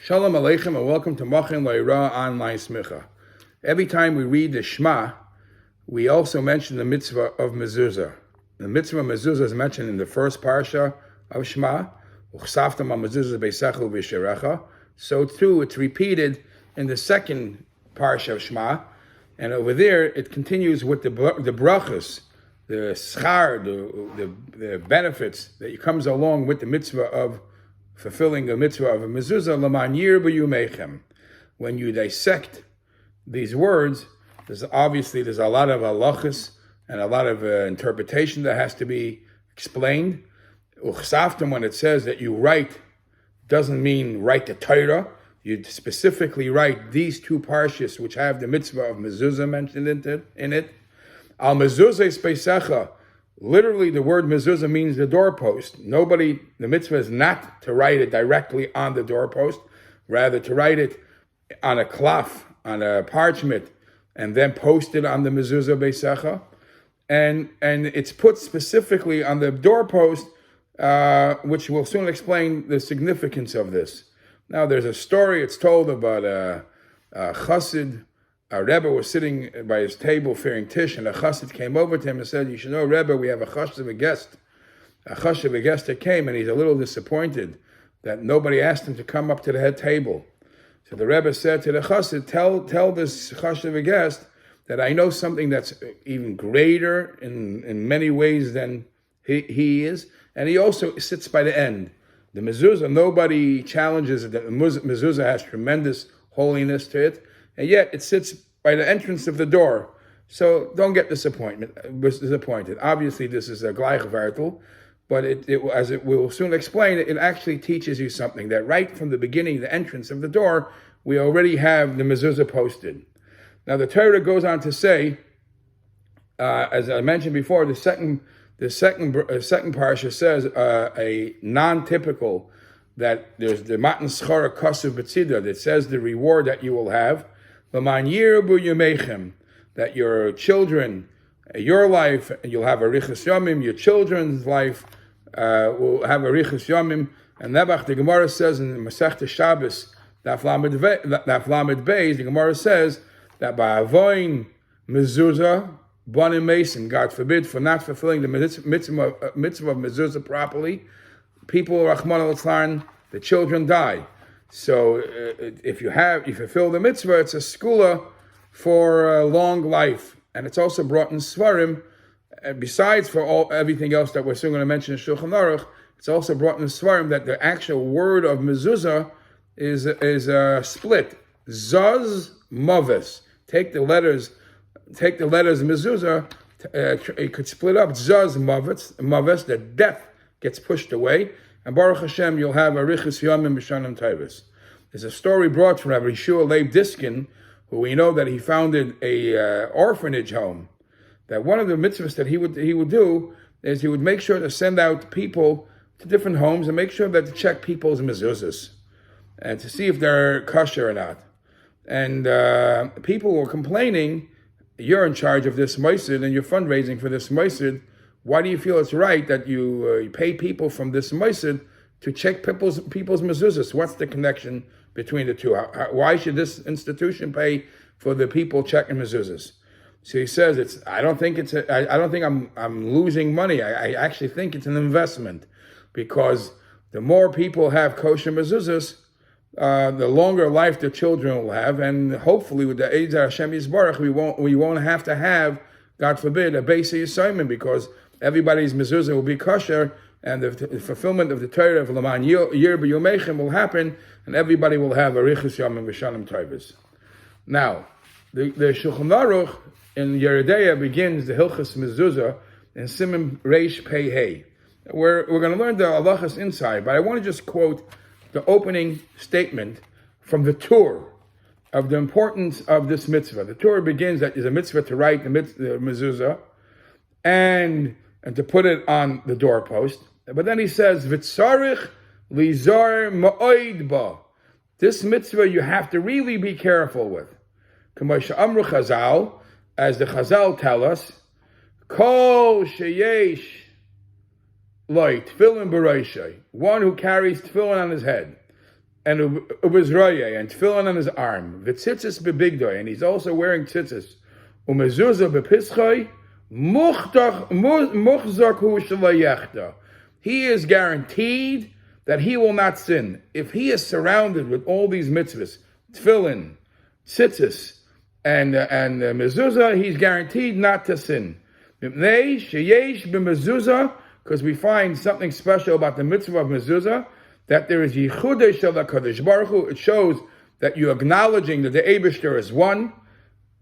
Shalom Aleichem and welcome to Machin Le'ira Online Smicha. Every time we read the Shema, we also mention the mitzvah of mezuzah. The mitzvah of mezuzah is mentioned in the first parsha of Shema. Uchsaftam ha-mezuzah beisecha u'b'sherecha. So too, it's repeated in the second parsha of Shema. And over there, it continues with the brachas, the schar, the benefits that comes along with the mitzvah of fulfilling the mitzvah of a mezuzah, l'man yirbu meichem. When you dissect these words, there's a lot of halachas and a lot of interpretation that has to be explained. Uchsaftem, when it says that you write, doesn't mean write the Torah. You specifically write these two parshas which have the mitzvah of mezuzah mentioned in it. Al mezuzah speisecha. Literally, the word mezuzah means the doorpost. The mitzvah is not to write it directly on the doorpost, rather to write it on a cloth, on a parchment, and then post it on the mezuzah beisecha. And it's put specifically on the doorpost, which will soon explain the significance of this. Now, there's a story, it's told about a chassid. A Rebbe was sitting by his table fearing Tish, and a chassid came over to him and said, "You should know, Rebbe, we have a guest that came, and he's a little disappointed that nobody asked him to come up to the head table." So the Rebbe said to the chassid, tell this guest that I know something that's even greater in many ways than he is, and he also sits by the end. The mezuzah, nobody challenges it. The mezuzah has tremendous holiness to it, and yet it sits by the entrance of the door. So don't get disappointed. Obviously, this is a gleich vartel, but as it will soon explain, it actually teaches you something, that right from the beginning, the entrance of the door, we already have the mezuzah posted. Now, the Torah goes on to say, as I mentioned before, the second parsha says a non-typical, that there's the matan schara kasuv b'tzida, that says the reward that you will have, l'man yirbu yumeichem, that your children, your life, you'll have a riches yomim, your children's life will have a riches yomim. And Nebuch, the Gemara says in Masechta Shabbos, Daf Lamed Beis, the Gemara says that by avoiding mezuzah, banim mason, God forbid, for not fulfilling the mitzvah of mezuzah properly, people, Rahman al-Tzlan, the children die. So if you fulfill the mitzvah, it's a skula for a long life. And it's also brought in Svarim, besides for everything else that we're soon going to mention in Shulchan Aruch, it's also brought in Svarim that the actual word of mezuzah is split. Zaz maves. Take the letters mezuzah, it could split up. Zaz maves, the death gets pushed away. And Baruch Hashem, you'll have a riches yomim b'shanim tovos. There's a story brought from Rabbi Yeshua Leib Diskin, who we know that he founded a orphanage home. That one of the mitzvahs that he would do is he would make sure to send out people to different homes and make sure that to check people's mezuzahs and to see if they're kosher or not. And people were complaining, you're in charge of this moisid and you're fundraising for this moisid. Why do you feel it's right that you pay people from this moisid to check people's mezuzahs? What's the connection between the two? Why should this institution pay for the people checking mezuzahs? So he says I don't think I'm losing money. I actually think it's an investment, because the more people have kosher mezuzahs, the longer life the children will have, and hopefully with the aids of Hashem Yisbarach, we won't have to have, God forbid, a Beis Yisayim, because everybody's mezuzah will be kosher, and the fulfillment of the Torah of l'man yirbu yumeichem will happen, and everybody will have a riches yomim v'shanim tovos. Now, the Shulchan Aruch in Yeridea begins the Hilchas Mezuzah in Siman Reish Pei Hey. We're going to learn the halachas inside, but I want to just quote the opening statement from the Tur of the importance of this mitzvah. The Tur begins that is a mitzvah to write the mezuzah and to put it on the doorpost. But then he says, "V'tzarich lizar ma'oid ba." This mitzvah you have to really be careful with. K'mo she'amru Chazal, as the Chazal tell us, Kol sheyesh lo tefillin b'roshei, one who carries tefillin on his head. and ubezroye, and tefillin on his arm, v'tzitzis bebigdoi, and he's also wearing tzitzis, umezuzah bepischoi, muchzak hu shalayechta. He is guaranteed that he will not sin. If he is surrounded with all these mitzvahs, tefillin, tzitzis, and mezuzah, he's guaranteed not to sin. Because we find something special about the mitzvah of mezuzah, that there is yichudei shel HaKadosh Baruch Hu. It shows that you're acknowledging that the Eibishter is one.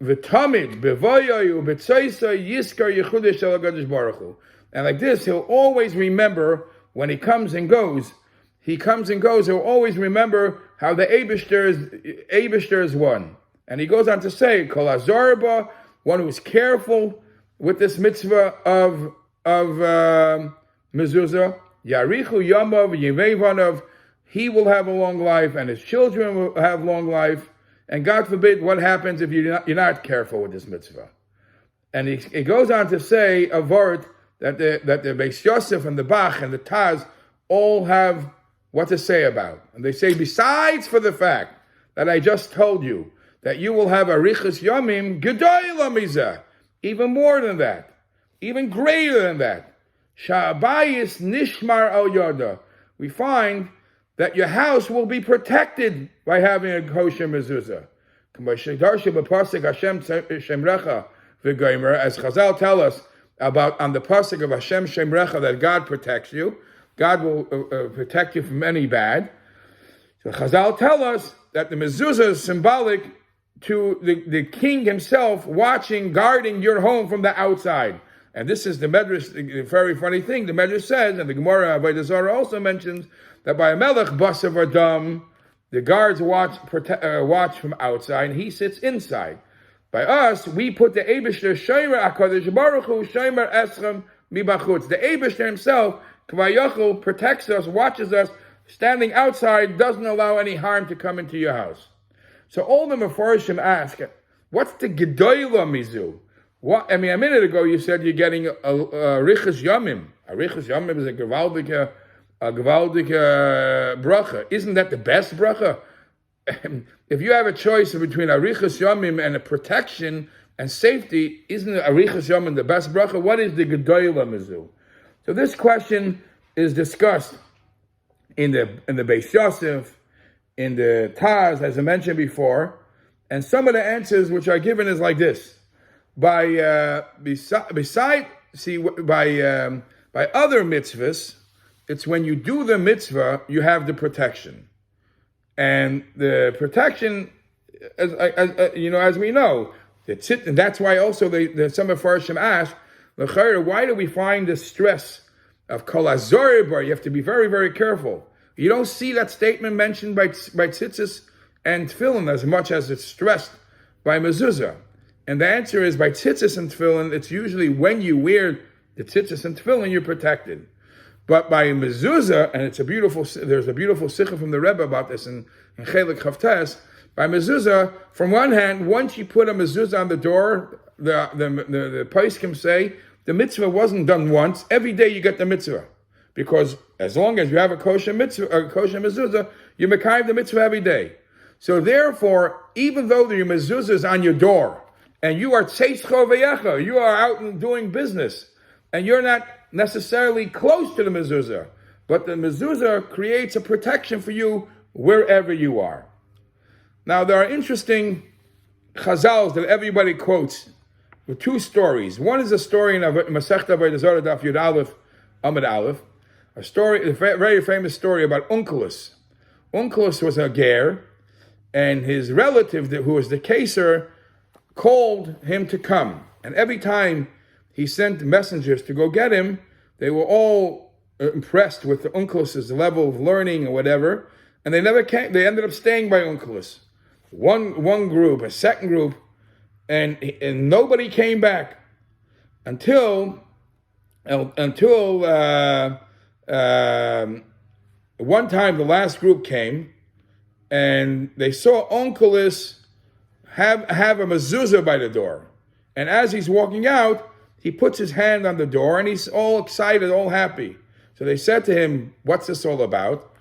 V'tamid bevoyayu b'tzoisa yiskar yichudei shel HaKadosh Baruch Hu. And like this, he'll always remember when he comes and goes. He'll always remember how the Eibishter is one. And he goes on to say, Kol hazorba, one who is careful with this mitzvah of mezuzah, yarichu yamav yivevanav, he will have a long life, and his children will have long life. And God forbid, what happens if you're not careful with this mitzvah? And he goes on to say a word that the Beis Yosef and the Bach and the Taz all have what to say about. And they say, besides for the fact that I just told you that you will have arichas yamim gedoyla mizeh, even more than that, even greater than that, sha'abayis nishmar al yada, we find that your house will be protected by having a kosher mezuzah. As Chazal tell us about on the pasuk of Hashem Shemrecha, that God protects you. God will protect you from any bad. So Chazal tell us that the mezuzah is symbolic to the king himself watching, guarding your home from the outside. And this is the Medrash, the very funny thing. The Medrash says, and the Gemara Avodah Zarah also mentions, that by a melech basav adam, the guards watch from outside, and he sits inside. By us, we put the Eibishter Shomer HaKadosh Baruch Hu Shomer Eschem Mibachutz. The Eibishter himself, Kavayachol, protects us, watches us, standing outside, doesn't allow any harm to come into your house. So all the Mefarshim ask, what's the Gedoyla Mizu? What, a minute ago you said you're getting a Riches Yamim. A Riches Yamim is a gewaldige bracha. Isn't that the best bracha? If you have a choice between Arichas Yomim and a protection and safety, isn't Arichas Yomim the best bracha? What is the Gedoyla Mizu? So this question is discussed in the Beis Yosef, in the Taz, as I mentioned before, and some of the answers which are given is like this: by other mitzvahs, it's when you do the mitzvah you have the protection. And the protection, as we know, and that's why also some of Farshim ask, why do we find the stress of Kol HaZorba? You have to be very, very careful. You don't see that statement mentioned by tzitzis and tefillin as much as it's stressed by mezuzah. And the answer is, by tzitzis and tefillin, it's usually when you wear the tzitzis and tefillin, you're protected. But by mezuzah, and there's a beautiful sikha from the Rebbe about this in Chelik Chavtes, by mezuzah, from one hand, once you put a mezuzah on the door, the poskim say, the mitzvah wasn't done once, every day you get the mitzvah. Because as long as you have a kosher mezuzah, you mekayv the mitzvah every day. So therefore, even though the mezuzah is on your door, and you are tzeischo veyecha, you are out and doing business, and you're not necessarily close to the mezuzah, but the mezuzah creates a protection for you wherever you are. Now, there are interesting chazals that everybody quotes with two stories. One is a story in Masechta Avodah Zarah Daf Yud Aleph Amud Aleph, a very famous story about Onkelos. Onkelos was a ger, and his relative, who was the Kaser, called him to come. And every time he sent messengers to go get him, they were all impressed with the Onkelos' level of learning or whatever, and they never came. They ended up staying by Onkelos. One group, a second group, and nobody came back until one time the last group came, and they saw Onkelos have a mezuzah by the door, and as he's walking out, he puts his hand on the door, and he's all excited, all happy. So they said to him, "What's this all about?"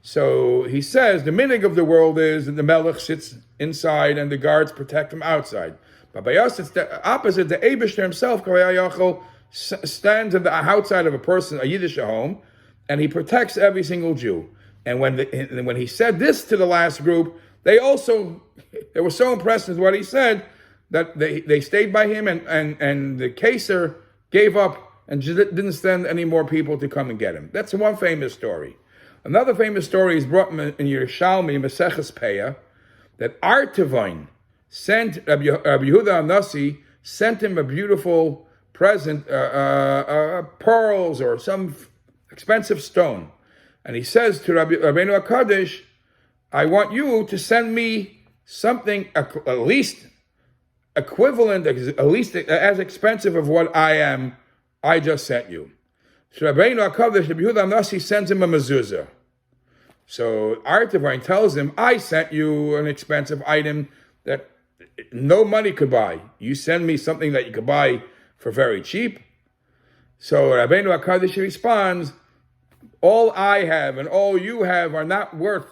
So he says the minig of the world is that the melech sits inside and the guards protect him outside. But by us, it's the opposite. The Eibishter himself, stands at the outside of a person, a Yiddish home, and he protects every single Jew. And when he said this to the last group, they were so impressed with what he said that they stayed by him, and the Kaser gave up and just didn't send any more people to come and get him. That's one famous story. Another famous story is brought in Yerushalmi, Maseches Peah, that Artavine sent Rabbi Yehuda Anasi, sent him a beautiful present, pearls or some expensive stone. And he says to Rabbeinu HaKadosh, I want you to send me something at least equivalent, at least as expensive of what I just sent you. So Rabbeinu HaKadosh, Rabbi Yehuda Anasi, sends him a mezuzah. So Artavine tells him, I sent you an expensive item that no money could buy. You send me something that you could buy for very cheap. So Rabbeinu HaKadosh responds, all I have and all you have are not worth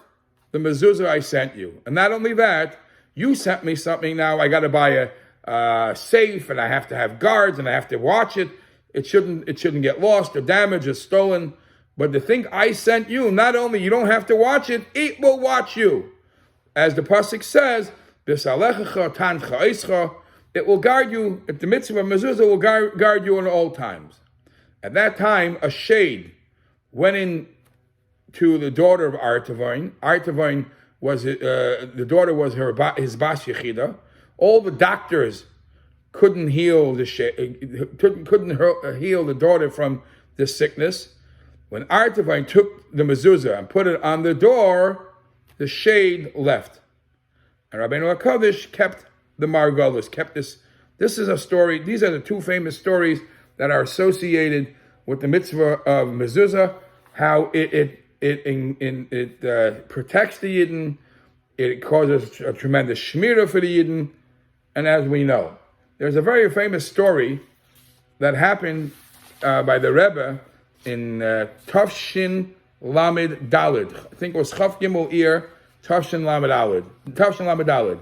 the mezuzah I sent you. And not only that, you sent me something now, I got to buy a safe, and I have to have guards, and I have to watch it. It shouldn't get lost or damaged or stolen. But the thing I sent you, not only you don't have to watch it, it will watch you. As the pasuk says, it will guard you, if the mitzvah of mezuzah will guard you in all times. At that time, a shade went in to the daughter of Artavine. Artavine was the daughter was his bas yechida. All the doctors couldn't heal the couldn't heal the daughter from this sickness. When Artavine took the mezuzah and put it on the door, the shade left. And Rabbeinu HaKadosh kept the margolis, kept this. This is a story. These are the two famous stories that are associated with the mitzvah of mezuzah, how it protects the Yidden, it causes a tremendous shmirah for the Yidden, and as we know, there's a very famous story that happened by the Rebbe in Tafshin Lamed Dalid. I think it was Chaf Gimel Ir, Tafshin Lamed Dalid.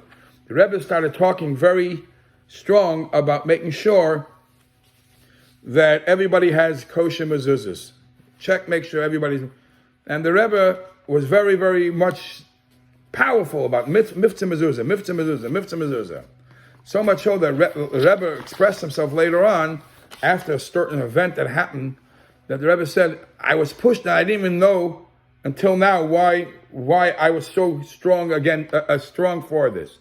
The Rebbe started talking very strong about making sure that everybody has kosher mezuzahs. Make sure everybody's... And the Rebbe was very, very much powerful about mitzvah mezuzah. So much so that the Rebbe expressed himself later on, after a certain event that happened, that the Rebbe said, I was pushed and I didn't even know until now why I was so strong for this.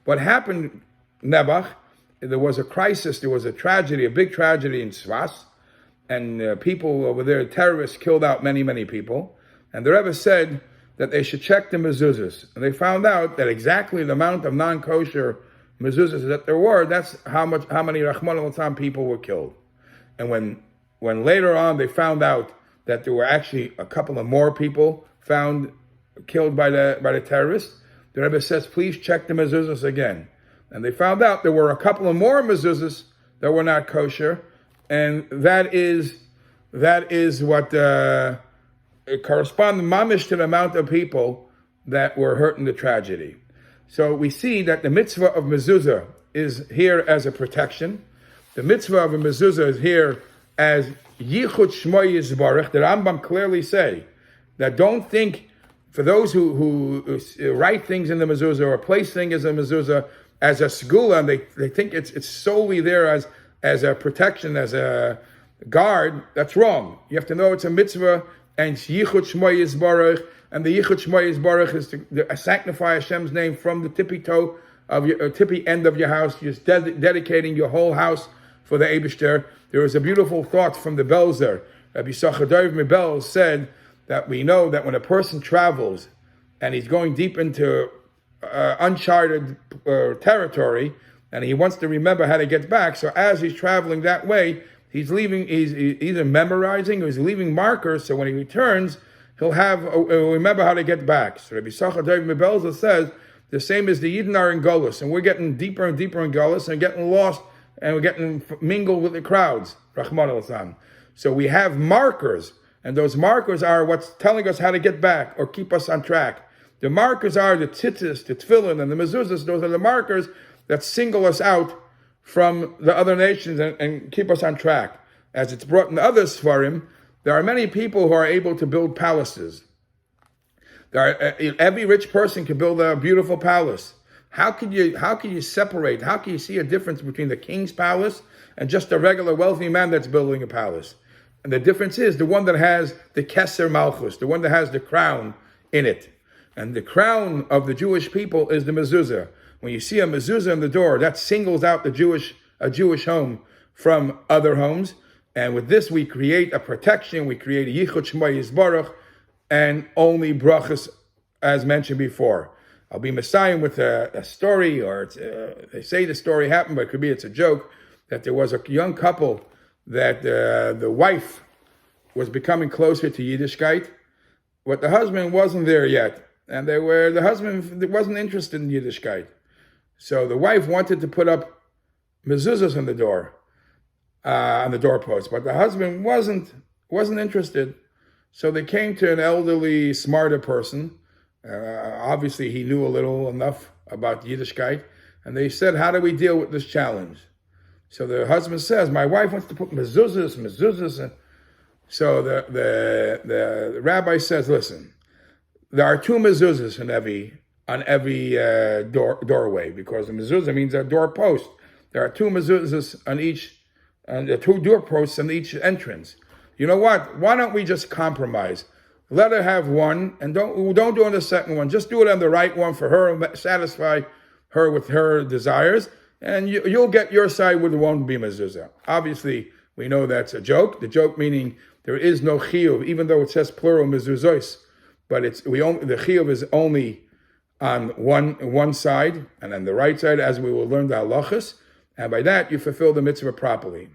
What happened, Nebuch, there was a crisis, there was a tragedy, a big tragedy in Svas, and people over there, terrorists, killed out many, many people. And the Rebbe said that they should check the mezuzahs. And they found out that exactly the amount of non-kosher mezuzahs that there were, that's how many Rahman al-Tam people were killed. And when later on they found out that there were actually a couple of more people found killed by the terrorists, the Rebbe says, please check the mezuzahs again. And they found out there were a couple of more mezuzahs that were not kosher, and that is what it corresponds mamish to the amount of people that were hurt in the tragedy. So we see that the mitzvah of mezuzah is here as a protection. The mitzvah of a mezuzah is here as yichud shmo yizbarach. The Rambam clearly say that don't think, for those who write things in the mezuzah or place things in the mezuzah as a segula, and they think it's solely there as a protection, as a guard. That's wrong. You have to know it's a mitzvah, and it's yichud shmo yizbarach, and the yichud shmo yizbarach is to sanctify Hashem's name from the tippy toe of your tippy end of your house, just dedicating your whole house for the Eibishter. There is a beautiful thought from the Belzer. Rabbi Sachadov Mibel said that we know that when a person travels and he's going deep into uncharted territory, and he wants to remember how to get back, so as he's traveling that way, he's either memorizing or he's leaving markers, so when he returns, he'll remember how to get back. So Rabbi Sachadov Mibel says the same as the Yidden are in Golus, and we're getting deeper and deeper in Golus and getting lost, and we're getting mingled with the crowds. Rahman al-Sam. So we have markers And those markers are what's telling us how to get back or keep us on track. The markers are the tzitzis, the tefillin, and the mezuzahs. Those are the markers that single us out from the other nations and keep us on track. As it's brought in the other Sfarim, there are many people who are able to build palaces. Every rich person can build a beautiful palace. How can you separate? How can you see a difference between the king's palace and just a regular wealthy man that's building a palace? And the difference is the one that has the Keser Malchus, the one that has the crown in it. And the crown of the Jewish people is the mezuzah. When you see a mezuzah in the door, that singles out a Jewish home from other homes. And with this, we create a protection. We create a Yichud Shema Yisbarach, and only brachas, as mentioned before. I'll be messiahing with a story, or they say the story happened, but it could be it's a joke, that there was a young couple that the wife was becoming closer to Yiddishkeit, but the husband wasn't there yet. And the husband wasn't interested in Yiddishkeit. So the wife wanted to put up mezuzahs on the door, on the doorpost, but the husband wasn't interested. So they came to an elderly, smarter person. Obviously, he knew enough about Yiddishkeit, and they said, "How do we deal with this challenge?" So the husband says, "My wife wants to put mezuzahs." So the rabbi says, "Listen, there are two mezuzahs on every doorway, because the mezuzah means a doorpost. There are two mezuzahs on each, and the two doorposts on each entrance. You know what? Why don't we just compromise? Let her have one, and don't do on the second one. Just do it on the right one for her, and satisfy her with her desires, and you'll get your side with the one be mezuzah." Obviously, we know that's a joke. The joke meaning there is no chiyuv, even though it says plural mezuzos, but the chiyuv is only on one side, and on the right side, as we will learn the halachas, and by that you fulfill the mitzvah properly.